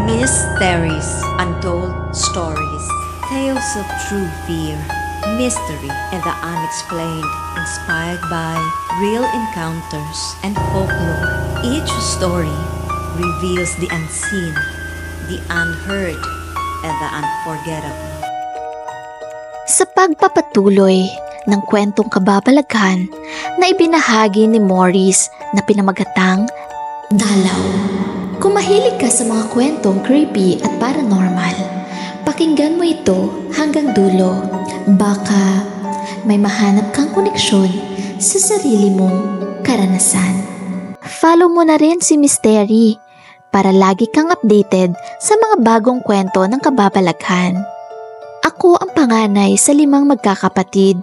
Mysteries, Untold Stories, Tales of True Fear, Mystery, and the Unexplained, inspired by real encounters and folklore. Each story reveals the unseen, the unheard, and the unforgettable. Sa pagpapatuloy ng kwentong kababalaghan na ibinahagi ni Morris na pinamagatang Dalaw. Kung mahilig ka sa mga kwentong creepy at paranormal, pakinggan mo ito hanggang dulo. Baka may mahanap kang koneksyon sa sarili mong karanasan. Follow mo na rin si Mystery para lagi kang updated sa mga bagong kwento ng kababalaghan. Ako ang panganay sa 5 magkakapatid,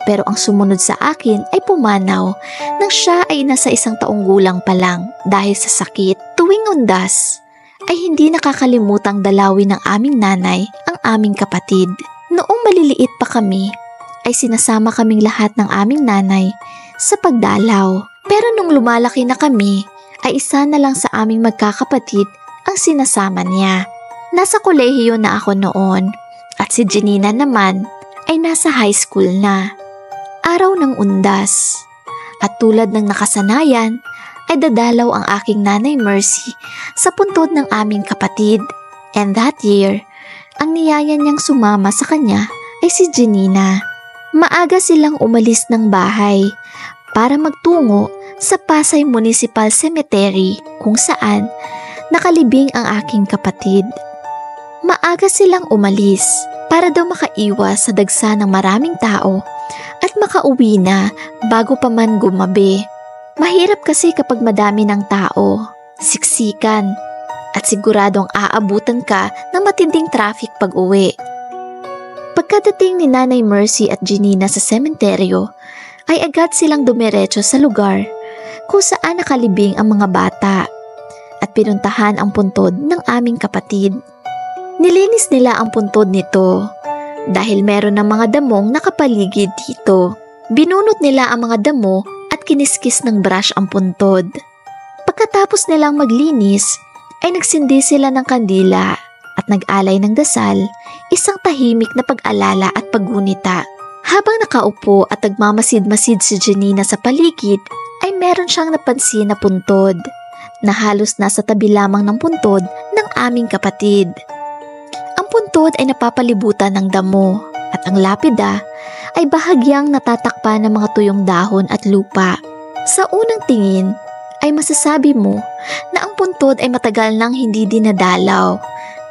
pero ang sumunod sa akin ay pumanaw nang siya ay nasa 1 taong gulang pa lang dahil sa sakit. Tuwing undas ay hindi nakakalimutang dalawin ng aming nanay ang aming kapatid. Noong maliliit pa kami ay sinasama kaming lahat ng aming nanay sa pagdalaw. Pero nung lumalaki na kami ay isa na lang sa aming magkakapatid ang sinasama niya. Nasa kolehiyo na ako noon at si Janina naman ay nasa high school na. Araw ng undas at tulad ng nakasanayan ay dadalaw ang aking nanay Mercy sa puntod ng aming kapatid. And that year, ang niyaya niyang sumama sa kanya ay si Janina. Maaga silang umalis ng bahay para magtungo sa Pasay Municipal Cemetery kung saan nakalibing ang aking kapatid. Maaga silang umalis para daw makaiwas sa dagsa ng maraming tao at makauwi na bago pa man gumabi. Mahirap kasi kapag madami ng tao, siksikan, at siguradong aabutan ka ng matinding traffic pag uwi. Pagkadating ni Nanay Mercy at Janina sa sementeryo, ay agad silang dumiretso sa lugar kung saan nakalibing ang mga bata at pinuntahan ang puntod ng aming kapatid. Nilinis nila ang puntod nito dahil meron ng mga damong nakapaligid dito. Binunot nila ang mga damo at kiniskis ng brush ang puntod. Pagkatapos nilang maglinis, ay nagsindi sila ng kandila at nag-alay ng dasal, isang tahimik na pag-alala at paggunita. Habang nakaupo at nagmamasid-masid si Janina sa paligid, ay meron siyang napansin na puntod na halos nasa tabi lamang ng puntod ng aming kapatid. Ang puntod ay napapalibutan ng damo at ang lapida ay bahagyang natatakpan ng mga tuyong dahon at lupa. Sa unang tingin ay masasabi mo na ang puntod ay matagal nang hindi dinadalaw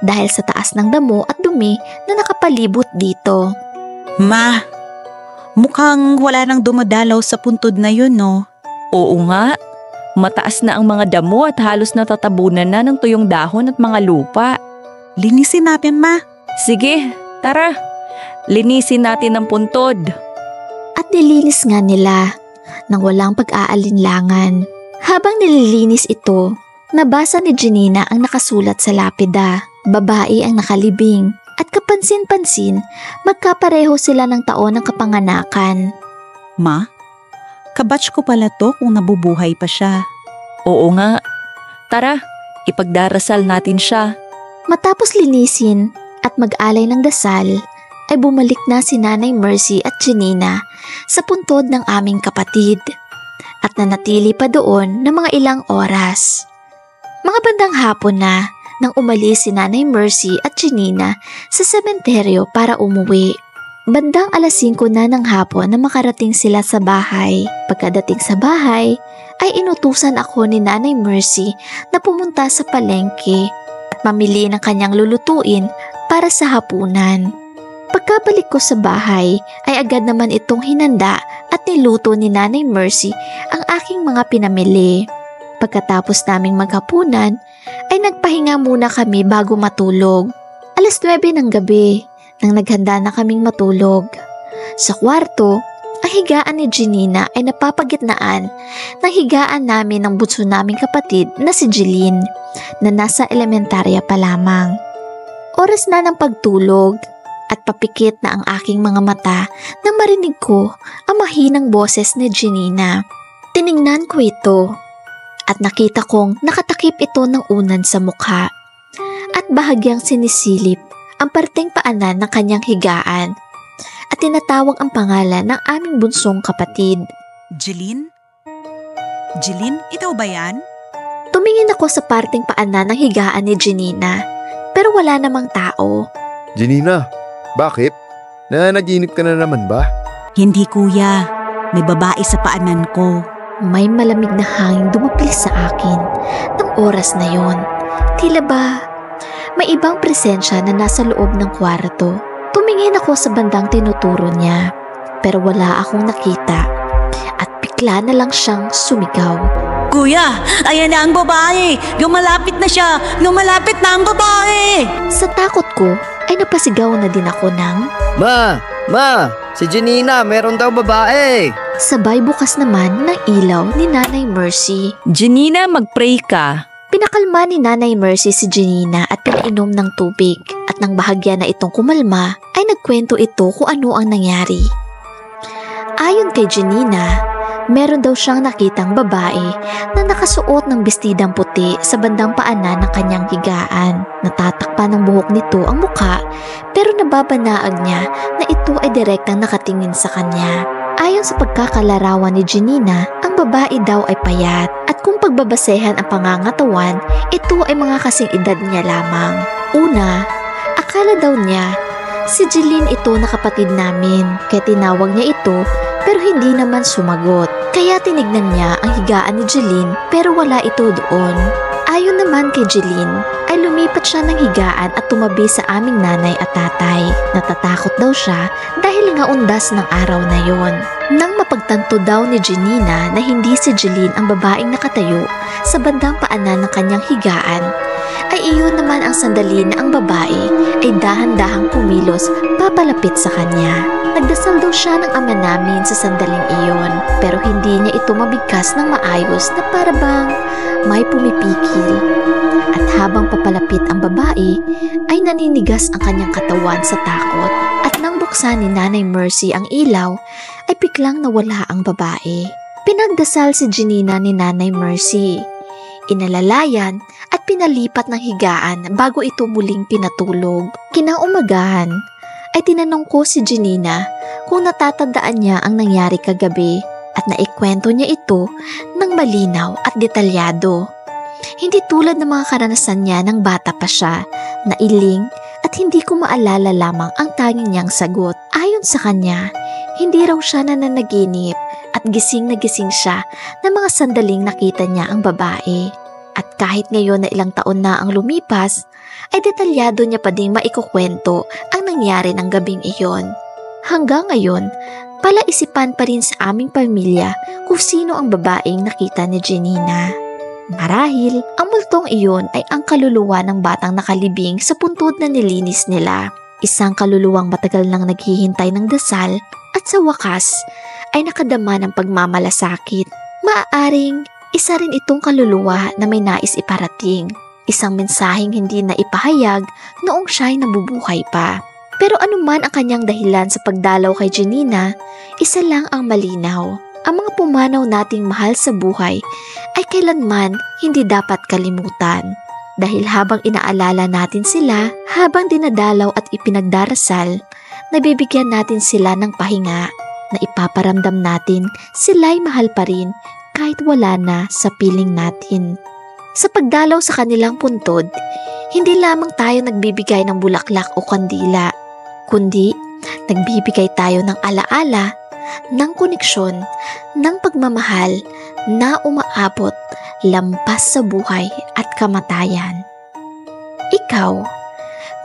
dahil sa taas ng damo at dumi na nakapalibot dito. Ma, mukhang wala nang dumadalaw sa puntod na yun, no? Oo nga, mataas na ang mga damo at halos natatabunan na ng tuyong dahon at mga lupa. Linisin natin, Ma. Sige, tara. Linisin natin ang puntod. At nilinis nga nila nang walang pag-aalinlangan. Habang nililinis ito, nabasa ni Janina ang nakasulat sa lapida. Babae ang nakalibing at kapansin-pansin magkapareho sila ng taon ng kapanganakan. Ma, kabatch ko pala to kung nabubuhay pa siya. Oo nga. Tara, ipagdarasal natin siya. Matapos linisin at mag-alay ng dasal, ay bumalik na si Nanay Mercy at Janina sa puntod ng aming kapatid at nanatili pa doon ng mga ilang oras. Mga bandang hapon na nang umalis si Nanay Mercy at Janina sa sementeryo para umuwi. Bandang 5:00 na ng hapon na makarating sila sa bahay. Pagkadating sa bahay, ay inutusan ako ni Nanay Mercy na pumunta sa palengke at mamili ng kanyang lulutuin para sa hapunan. Pagkabalik ko sa bahay ay agad naman itong hinanda at niluto ni Nanay Mercy ang aking mga pinamili. Pagkatapos naming maghapunan ay nagpahinga muna kami bago matulog. 9:00 ng gabi nang naghanda na kaming matulog. Sa kwarto, ang higaan ni Janina ay napapagitnaan ng higaan namin ng bunso naming kapatid na si Jeline na nasa elementarya pa lamang. Oras na ng pagtulog at papikit na ang aking mga mata nang marinig ko ang mahinang boses ni Janina. Tiningnan ko ito at nakita kong nakatakip ito ng unan sa mukha. At at bahagyang sinisilip ang parteng paanan ng kanyang higaan at tinatawag ang pangalan ng aming bunsong kapatid. Jeline? Jeline, ikaw ba yan? Tumingin ako sa parteng paanan ng higaan ni Janina, pero wala namang tao. Janina, bakit? Nanaginip ka na naman ba? Hindi kuya, may babae sa paanan ko. May malamig na hangin dumapil sa akin ng oras na yon. Tila ba may ibang presensya na nasa loob ng kwarto? Tumingin ako sa bandang tinuturo niya, pero wala akong nakita at bigla na lang siyang sumigaw. Kuya, ayan na ang babae! Lumalapit na siya! Lumalapit na ang babae! Sa takot ko ay napasigaw na din ako ng Ma! Si Janina, meron daw babae! sabay bukas naman ng ilaw ni Nanay Mercy. Janina, mag-pray ka. Pinakalma ni Nanay Mercy si Janina at pinainom ng tubig at nang bahagya na itong kumalma ay nagkwento ito kung ano ang nangyari. Ayon kay Janina, meron daw siyang nakitang babae na nakasuot ng bestidang puti sa bandang paanan ng kanyang higaan. Natatakpan ng buhok nito ang mukha pero nababanaag niya na ito ay direktang nakatingin sa kanya. Ayon sa pagkakalarawan ni Janina, ang babae daw ay payat at kung pagbabasehan ang pangangatawan, ito ay mga kasing edad niya lamang. Una, akala daw niya si Jeline ito na kapatid namin kaya tinawag niya ito pero hindi naman sumagot. Kaya tinignan niya ang higaan ni Jeline pero wala ito doon. Ayon naman kay Jeline, ay lumipat siya ng higaan at tumabi sa aming nanay at tatay. Natatakot daw siya dahil nga undas ng araw na yon. Nang mapagtanto daw ni Janina na hindi si Jeline ang babaeng nakatayo sa bandang paanan ng kanyang higaan, ay iyon naman ang sandali na ang babae ay dahan-dahang kumilos papalapit sa kanya. Nagdasal daw siya ng ama namin sa sandaling iyon pero hindi niya ito mabigkas ng maayos na para bang may pumipikil. At habang papalapit ang babae ay naninigas ang kanyang katawan sa takot at nang buksan ni Nanay Mercy ang ilaw ay biglang nawala ang babae. Pinagdasal si Janina ni Nanay Mercy. Inalalayan at pinalipat ng higaan bago ito muling pinatulog. Kinaumagahan ay tinanong ko si Janina kung natatandaan niya ang nangyari kagabi at naikwento niya ito ng malinaw at detalyado. Hindi tulad ng mga karanasan niya ng bata pa siya na iling at hindi ko maalala lamang ang tanging niyang sagot. Ayon sa kanya, hindi raw siya nananaginip at gising na gising siya ng mga sandaling nakita niya ang babae. At kahit ngayon na ilang taon na ang lumipas, ay detalyado niya pa ding maikukwento ang nangyari ng gabing iyon. Hanggang ngayon, palaisipan pa rin sa aming pamilya kung sino ang babaeng nakita ni Janina. Marahil, ang multong iyon ay ang kaluluwa ng batang nakalibing sa puntod na nilinis nila. Isang kaluluwang matagal nang naghihintay ng dasal at sa wakas ay nakadama ng pagmamalasakit. Maaaring isa rin itong kaluluwa na may nais iparating. Isang mensaheng hindi na ipahayag noong siya'y nabubuhay pa. Pero anuman ang kanyang dahilan sa pagdalaw kay Janina, isa lang ang malinaw. Ang mga pumanaw nating mahal sa buhay ay kailanman hindi dapat kalimutan. Dahil habang inaalala natin sila, habang dinadalaw at ipinagdarasal, nabibigyan natin sila ng pahinga na ipaparamdam natin sila'y mahal pa rin kahit wala na sa piling natin. Sa pagdalaw sa kanilang puntod, hindi lamang tayo nagbibigay ng bulaklak o kandila, kundi nagbibigay tayo ng alaala, ng koneksyon, ng pagmamahal na umaabot lampas sa buhay at kamatayan. Ikaw,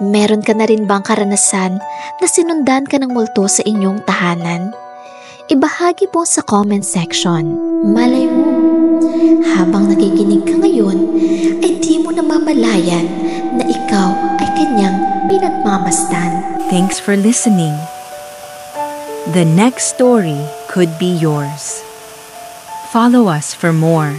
meron ka na rin bang karanasan na sinundan ka ng multo sa inyong tahanan? Ibahagi po sa comment section. Malay mo, habang nakikinig ka ngayon, ay di mo namamalayan na ikaw ay kanyang pinagmamasdan. Thanks for listening. The next story could be yours. Follow us for more.